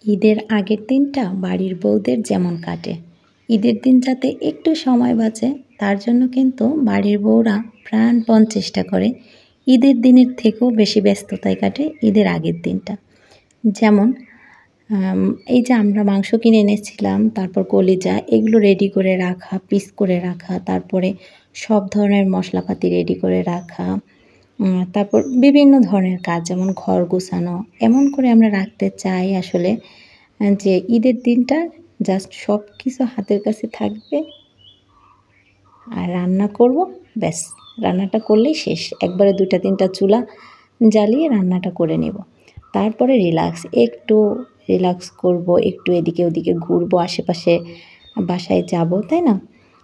ঈদের আগের দিনটা বাড়ির বউদের যেমন কাটে, ঈদের দিন যাতে একটু সময় বাঁচে তার জন্য কিন্তু বাড়ির বউরা প্রাণপণ চেষ্টা করে ঈদের দিনের থেকেও বেশি ব্যস্ততায় কাটে ঈদের আগের দিনটা। যেমন এই যে আমরা মাংস কিনে এনেছিলাম, তারপর কলিজা এগুলো রেডি করে রাখা, পিস করে রাখা, তারপরে সব ধরনের মশলাপাতি রেডি করে রাখা, তারপর বিভিন্ন ধরনের কাজ যেমন ঘর গোছানো, এমন করে আমরা রাখতে চাই আসলে যে ঈদের দিনটা জাস্ট সব কিছু হাতের কাছে থাকবে আর রান্না করব, ব্যাস রান্নাটা করলেই শেষ। একবারে 2টা-3টা চুলা জ্বালিয়ে রান্নাটা করে নেব, তারপরে একটু রিল্যাক্স করব, একটু এদিকে ওদিকে ঘুরবো, আশেপাশে বাসায় যাব, তাই না?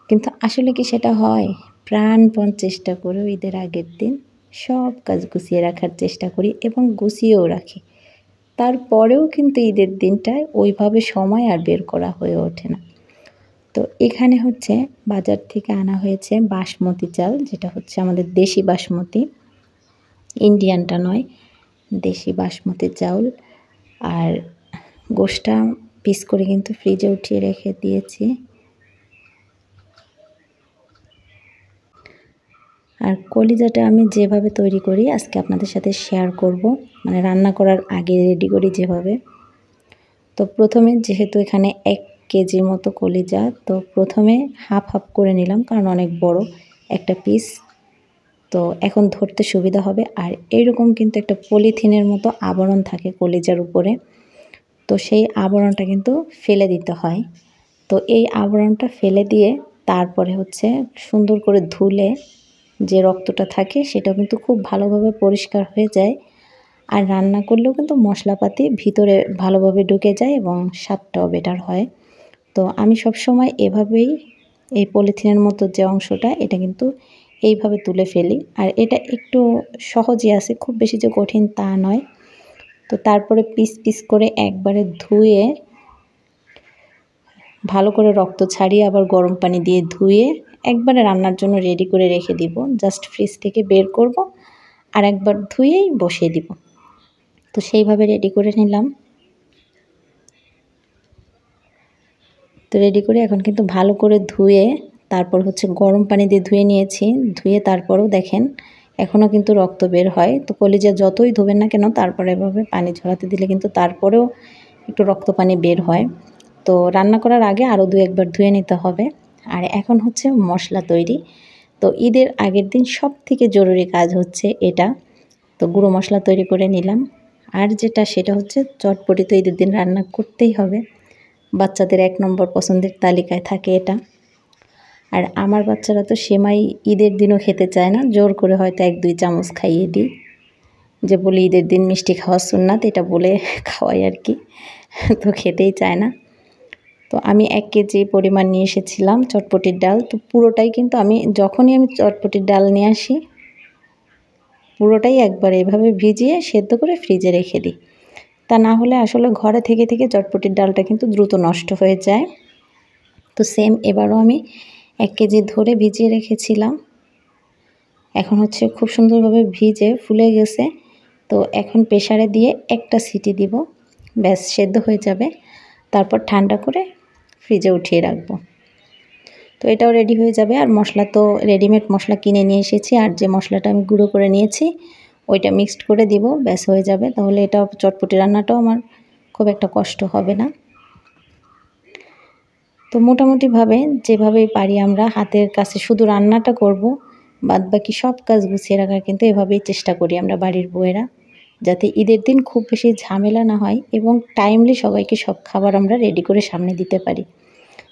কিন্তু আসলে কি সেটা হয়? প্রাণপণ চেষ্টা করেও ঈদের আগের দিন সব কাজ গুছিয়ে রাখার চেষ্টা করি এবং গুছিয়েও রাখি। তারপরেও কিন্তু ঈদের দিনটায় ওইভাবে সময় আর বের করা হয়ে ওঠে না। তো এখানে হচ্ছে বাজার থেকে আনা হয়েছে বাসমতি চাল, যেটা হচ্ছে আমাদের দেশি বাসমতি, ইন্ডিয়ানটা নয়, দেশি বাসমতি চাউল। আর গোশটা পিস করে কিন্তু ফ্রিজে উঠিয়ে রেখে দিয়েছি। আর কলিজাটা আমি যেভাবে তৈরি করি আজকে আপনাদের সাথে শেয়ার করব, মানে রান্না করার আগে রেডি করি যেভাবে। তো প্রথমে যেহেতু এখানে 1 কেজির মতো কলিজা, তো প্রথমে হাফ হাফ করে নিলাম কারণ অনেক বড় একটা পিস, তো এখন ধরতে সুবিধা হবে। আর এইরকম কিন্তু একটা পলিথিনের মতো আবরণ থাকে কলিজার উপরে, তো সেই আবরণটা কিন্তু ফেলে দিতে হয়। তো এই আবরণটা ফেলে দিয়ে তারপরে হচ্ছে সুন্দর করে ধুলে যে রক্তটা থাকে সেটা কিন্তু খুব ভালোভাবে পরিষ্কার হয়ে যায়। আর রান্না করলেও কিন্তু মশলাপাতি ভিতরে ভালোভাবে ঢুকে যায় এবং স্বাদটাও বেটার হয়। তো আমি সবসময় এভাবেই এই পলিথিনের মতো যে অংশটা এটা কিন্তু এইভাবে তুলে ফেলি। আর এটা একটু সহজই আছে, খুব বেশি যে কঠিন তা নয়। তো তারপরে পিস পিস করে একবারে ধুয়ে ভালো করে রক্ত ছাড়িয়ে আবার গরম পানি দিয়ে ধুয়ে একবারে রান্নার জন্য রেডি করে রেখে দিব। জাস্ট ফ্রিজ থেকে বের করব আর একবার ধুয়েই বসিয়ে দিব। তো সেইভাবে রেডি করে নিলাম। তো রেডি করে এখন কিন্তু ভালো করে ধুয়ে তারপর হচ্ছে গরম পানি দিয়ে ধুয়ে নিয়েছি। ধুয়ে তারপরেও দেখেন এখনও কিন্তু রক্ত বের হয়। তো কলিজা যতই ধোবেন না কেন তারপরে এভাবে পানি ঝরাতে দিলে কিন্তু তারপরেও একটু রক্ত পানি বের হয়। তো রান্না করার আগে আরও 2-1 বার ধুয়ে নিতে হবে। আর এখন হচ্ছে মশলা তৈরি। তো ঈদের আগের দিন সবথেকে জরুরি কাজ হচ্ছে এটা। তো গুঁড়ো মশলা তৈরি করে নিলাম। আর সেটা হচ্ছে চটপটি, তো ঈদের দিন রান্না করতেই হবে। বাচ্চাদের 1 নম্বর পছন্দের তালিকায় থাকে এটা। আর আমার বাচ্চারা তো সেমাই ঈদের দিনও খেতে চায় না, জোর করে হয়তো 1-2 চামচ খাইয়ে দিই, যে বলি ঈদের দিন মিষ্টি খাওয়া সুন্নাত, এটা বলে খাওয়াই আর কি। তো খেতেই চায় না। তো আমি 1 কেজি পরিমাণ নিয়ে এসেছিলাম চটপটির ডাল। তো পুরোটাই কিন্তু যখনই আমি চটপটির ডাল নিয়ে আসি পুরোটাই একবার এভাবে ভিজিয়ে সেদ্ধ করে ফ্রিজে রেখে দিই। তা না হলে আসলে ঘরে থেকে থেকে চটপটির ডালটা কিন্তু দ্রুত নষ্ট হয়ে যায়। তো সেম এবারও আমি 1 কেজি ধরে ভিজিয়ে রেখেছিলাম। এখন হচ্ছে খুব সুন্দরভাবে ভিজে ফুলে গেছে। তো এখন প্রেসারে দিয়ে একটা সিটি দিব, ব্যাস সেদ্ধ হয়ে যাবে। তারপর ঠান্ডা করে ফ্রিজে উঠিয়ে রাখবো। তো এটাও রেডি হয়ে যাবে। আর মশলা তো রেডিমেড মশলা কিনে নিয়ে এসেছি, আর যে মশলাটা আমি গুঁড়ো করে নিয়েছি ওইটা মিক্সড করে দিব, ব্যাস হয়ে যাবে। তাহলে এটা চটপটি রান্নাটাও আমার খুব একটা কষ্ট হবে না। তো মোটামুটিভাবে যেভাবেই পারি আমরা হাতের কাছে শুধু রান্নাটা করব, বাদবাকি সব কাজ গুছিয়ে রাখার কিন্তু এভাবেই চেষ্টা করি আমরা বাড়ির বউয়েরা, যাতে ঈদের দিন খুব বেশি ঝামেলা না হয় এবং টাইমলি সবাইকে সব খাবার আমরা রেডি করে সামনে দিতে পারি।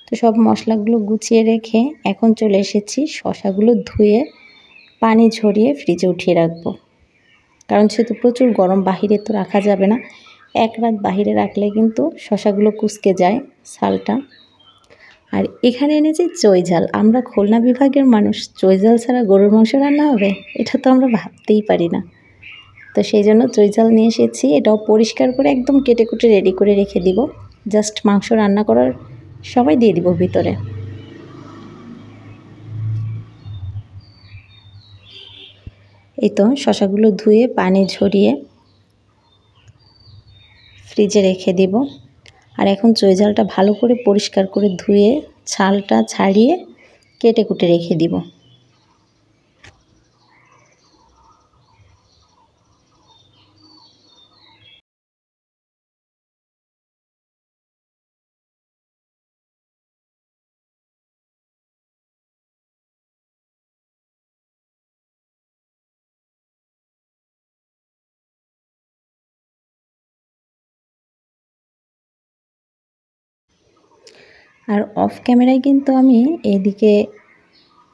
তো সব মশলাগুলো গুছিয়ে রেখে এখন চলে এসেছি শসাগুলো ধুয়ে পানি ঝরিয়ে ফ্রিজে উঠিয়ে রাখবো, কারণ সেহেতু প্রচুর গরম, বাহিরে তো রাখা যাবে না। 1 রাত বাহিরে রাখলে কিন্তু শসাগুলো কুঁচকে যায় ছালটা। আর এখানে এনেছি চই ঝাল। আমরা খুলনা বিভাগের মানুষ, চই ঝাল ছাড়া গরুর মাংস রান্না হবে এটা তো আমরা ভাবতেই পারি না। তো সেই জন্য চই ঝাল নিয়ে এসেছি, এটাও পরিষ্কার করে একদম কেটে কুটে রেডি করে রেখে দিব। জাস্ট মাংস রান্না করার সময় দিয়ে দিব ভিতরে। এই তো শসাগুলো ধুয়ে পানি ঝরিয়ে ফ্রিজে রেখে দিব। আর এখন চৈঝালটা ভালো করে পরিষ্কার করে ধুয়ে ছালটা ছাড়িয়ে কেটে কুটে রেখে দিব। আর অফ ক্যামেরায় কিন্তু আমি এদিকে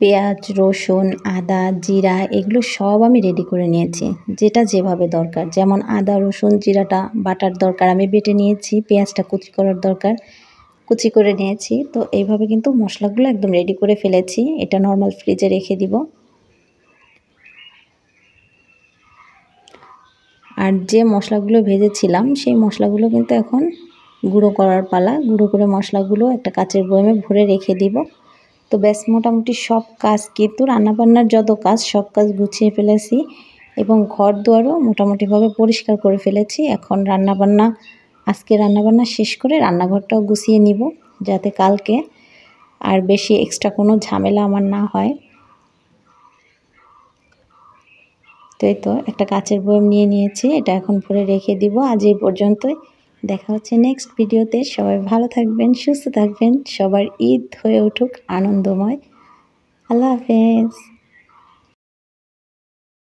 পেঁয়াজ, রসুন, আদা, জিরা এগুলো সব আমি রেডি করে নিয়েছি, যেটা যেভাবে দরকার। যেমন আদা, রসুন, জিরাটা বাটার দরকার আমি বেটে নিয়েছি, পেঁয়াজটা কুচি করার দরকার কুচি করে নিয়েছি। তো এইভাবে কিন্তু মশলাগুলো একদম রেডি করে ফেলেছি। এটা নর্মাল ফ্রিজে রেখে দিব। আর যে মশলাগুলো ভেজেছিলাম সেই মশলাগুলো কিন্তু এখন গুঁড়ো করার পালা। গুঁড়ো করে মশলাগুলো একটা কাচের বয়ামে ভরে রেখে দিব। তো ব্যাস মোটামুটি সব কাজ কিন্তু রান্নাবান্নার যত কাজ সব কাজ গুছিয়ে ফেলেছি এবং ঘর দুয়ারও মোটামুটিভাবে পরিষ্কার করে ফেলেছি। এখন আজকে রান্নাবান্না শেষ করে রান্নাঘরটাও গুছিয়ে নিব, যাতে কালকে আর বেশি এক্সট্রা কোনো ঝামেলা আমার না হয়। তো একটা কাচের বয়াম নিয়ে নিয়েছি, এটা এখন ভরে রেখে দিব। আজ এই পর্যন্তই, দেখা হচ্ছে নেক্সট ভিডিওতে। সবাই ভালো থাকবেন, সুস্থ থাকবেন, সবার ঈদ হয়ে উঠুক আনন্দময়। আল্লাহ হাফেজ।